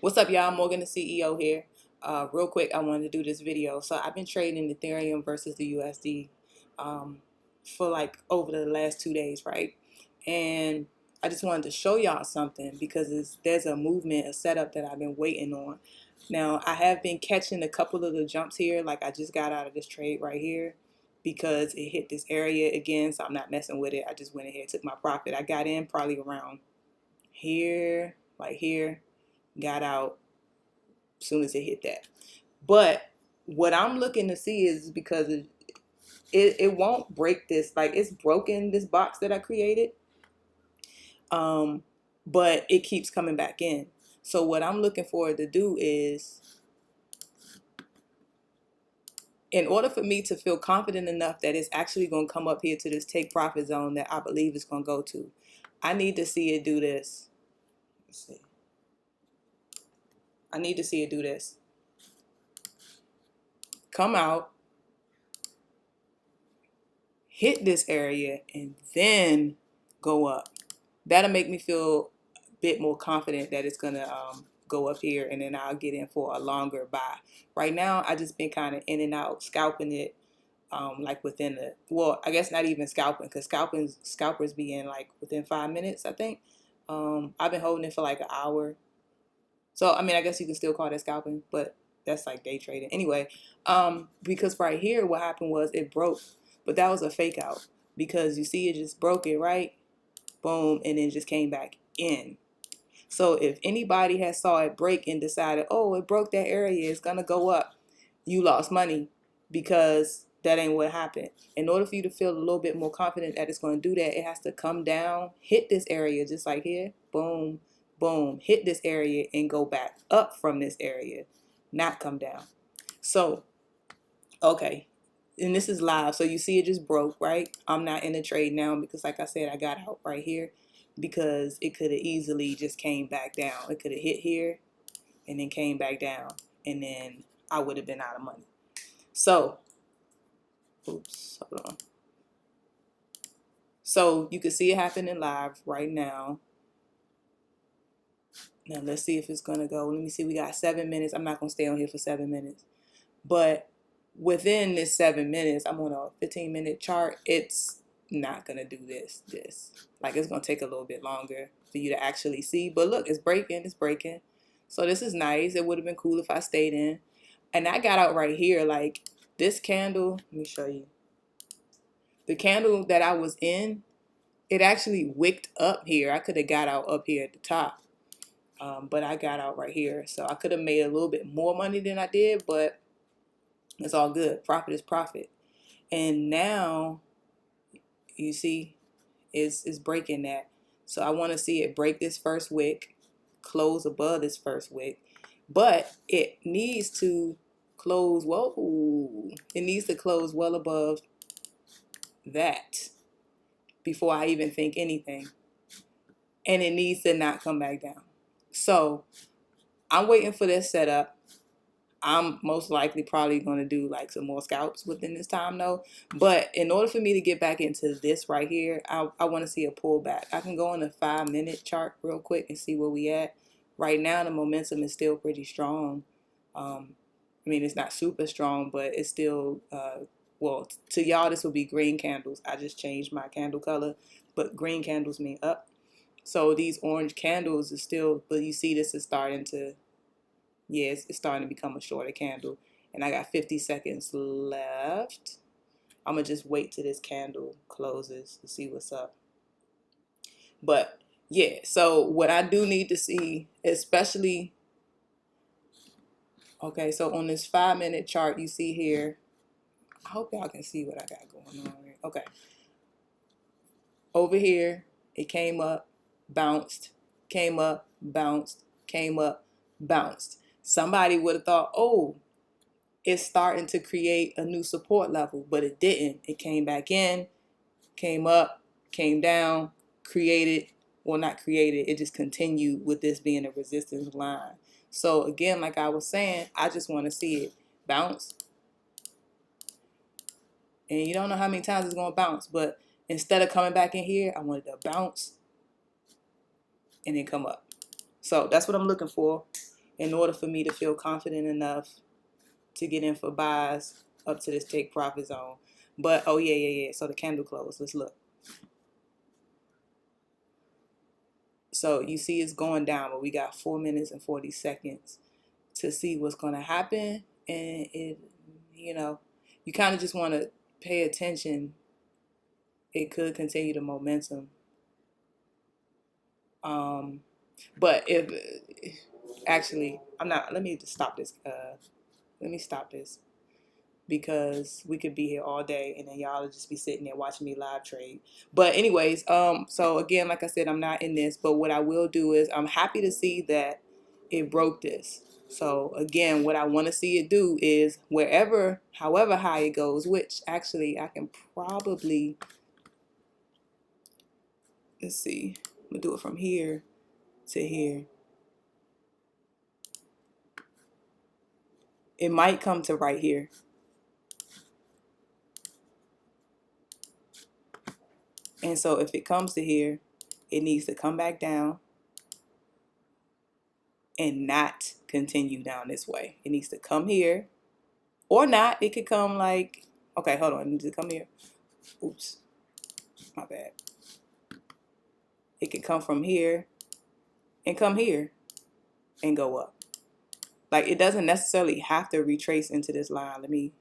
What's up, y'all? Morgan, the CEO here. Real quick, I wanted to do this video. So I've been trading Ethereum versus the USD for like over the last 2 days, right? And I just wanted to show y'all something because there's a movement, a setup that I've been waiting on. Now, I have been catching a couple of the jumps here. Like I just got out of this trade right here because it hit this area again. So I'm not messing with it. I just went ahead and took my profit. I got in probably around here, like here, got out as soon as it hit that. But what I'm looking to see is because it won't break this, like it's broken this box that I created, but it keeps coming back in. So what I'm looking for it to do is, in order for me to feel confident enough that it's actually going to come up here to this take profit zone that I believe it's going to go to, I need to see it do this. Let's see. I need to see it do this. Come out, hit this area, and then go up. That'll make me feel a bit more confident that it's gonna go up here, and then I'll get in for a longer buy. Right now, I just been kind of in and out, scalping it, like within the, well, I guess not even scalping, because scalpers be in like within 5 minutes, I think. I've been holding it for like an hour. So, I mean, I guess you can still call that scalping, but that's like day trading. Anyway, because right here, what happened was it broke, but that was a fake out because you see it just broke it, right? Boom, and then just came back in. So if anybody has saw it break and decided, oh, it broke that area, it's going to go up, you lost money because that ain't what happened. In order for you to feel a little bit more confident that it's going to do that, it has to come down, hit this area just like here, boom, boom, hit this area and go back up from this area, not come down. So, okay, and this is live, so you see it just broke, right? I'm not in the trade now because like I said, I got out right here because it could have easily just came back down. It could have hit here and then came back down, and then I would have been out of money. So, oops, hold on. So you can see it happening live right now. Now let's see if it's gonna go. Let me see, we got 7 minutes. I'm not gonna stay on here for 7 minutes. But within this 7 minutes, I'm on a 15-minute chart. It's not gonna do this. Like it's gonna take a little bit longer for you to actually see. But look, it's breaking, it's breaking. So this is nice. It would have been cool if I stayed in. And I got out right here. Like this candle, let me show you. The candle that I was in, it actually wicked up here. I could have got out up here at the top. But I got out right here. So I could have made a little bit more money than I did, but it's all good. Profit is profit. And now, you see, it's breaking that. So I want to see it break this first wick, close above this first wick. But it needs to close, whoa, it needs to close well above that before I even think anything. And it needs to not come back down. So I'm waiting for this setup. I'm most likely probably going to do like some more scalps within this time though. But in order for me to get back into this right here, I want to see a pullback. I can go on a 5-minute chart real quick and see where we at. Right now, the momentum is still pretty strong. I mean, it's not super strong, but it's still, well, to y'all, this will be green candles. I just changed my candle color, but green candles mean up. So these orange candles is still, but you see this is starting to, yeah, it's starting to become a shorter candle. And I got 50 seconds left. I'm going to just wait till this candle closes to see what's up. But yeah, so what I do need to see, especially, okay, so on this 5-minute chart you see here, I hope y'all can see what I got going on here. Okay. Over here, it came up, bounced, came up, bounced, came up, bounced. Somebody would have thought, oh, it's starting to create a new support level, but it didn't. It came back in, came up, came down, created, well, not created, it just continued with this being a resistance line. So again, like I was saying, I just want to see it bounce. And you don't know how many times it's going to bounce, but instead of coming back in here, I wanted to bounce and then come up. So that's what I'm looking for. in order for me to feel confident enough to get in for buys up to this take profit zone. But, oh, yeah. So the candle closed. Let's look. So you see it's going down, but we got 4 minutes and 40 seconds to see what's going to happen. And it, you kind of just want to pay attention. It could continue the momentum. But if actually, I'm not, let me just stop this. Let me stop this, because we could be here all day and then y'all will just be sitting there watching me live trade. But anyways, so again, like I said, I'm not in this, but what I will do is I'm happy to see that it broke this. So again, what I want to see it do is however high it goes, which actually I can probably, let's see, I'm gonna do it from here to here. It might come to right here. And so if it comes to here, it needs to come back down and not continue down this way. It needs to come here or not. It could come like, okay, hold on. It needs to come here. Oops, my bad. It could come from here and come here and go up. Like, it doesn't necessarily have to retrace into this line. Let me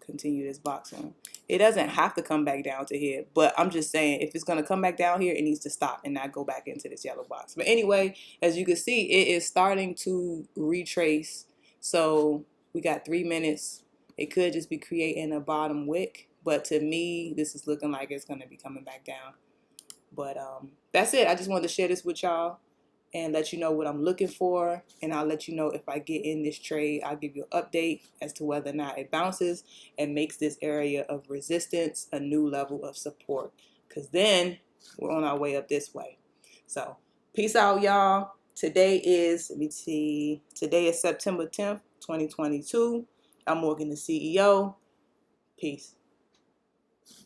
continue this boxing. It doesn't have to come back down to here, but I'm just saying, if it's going to come back down here, it needs to stop and not go back into this yellow box. But anyway, as you can see, it is starting to retrace. So we got 3 minutes. It could just be creating a bottom wick, but to me, this is looking like it's going to be coming back down. But that's it. I just wanted to share this with y'all and let you know what I'm looking for. And I'll let you know if I get in this trade. I'll give you an update as to whether or not it bounces and makes this area of resistance a new level of support. Because then we're on our way up this way. So peace out, y'all. Today is, let me see, today is September 10th, 2022. I'm Morgan, the CEO. Peace.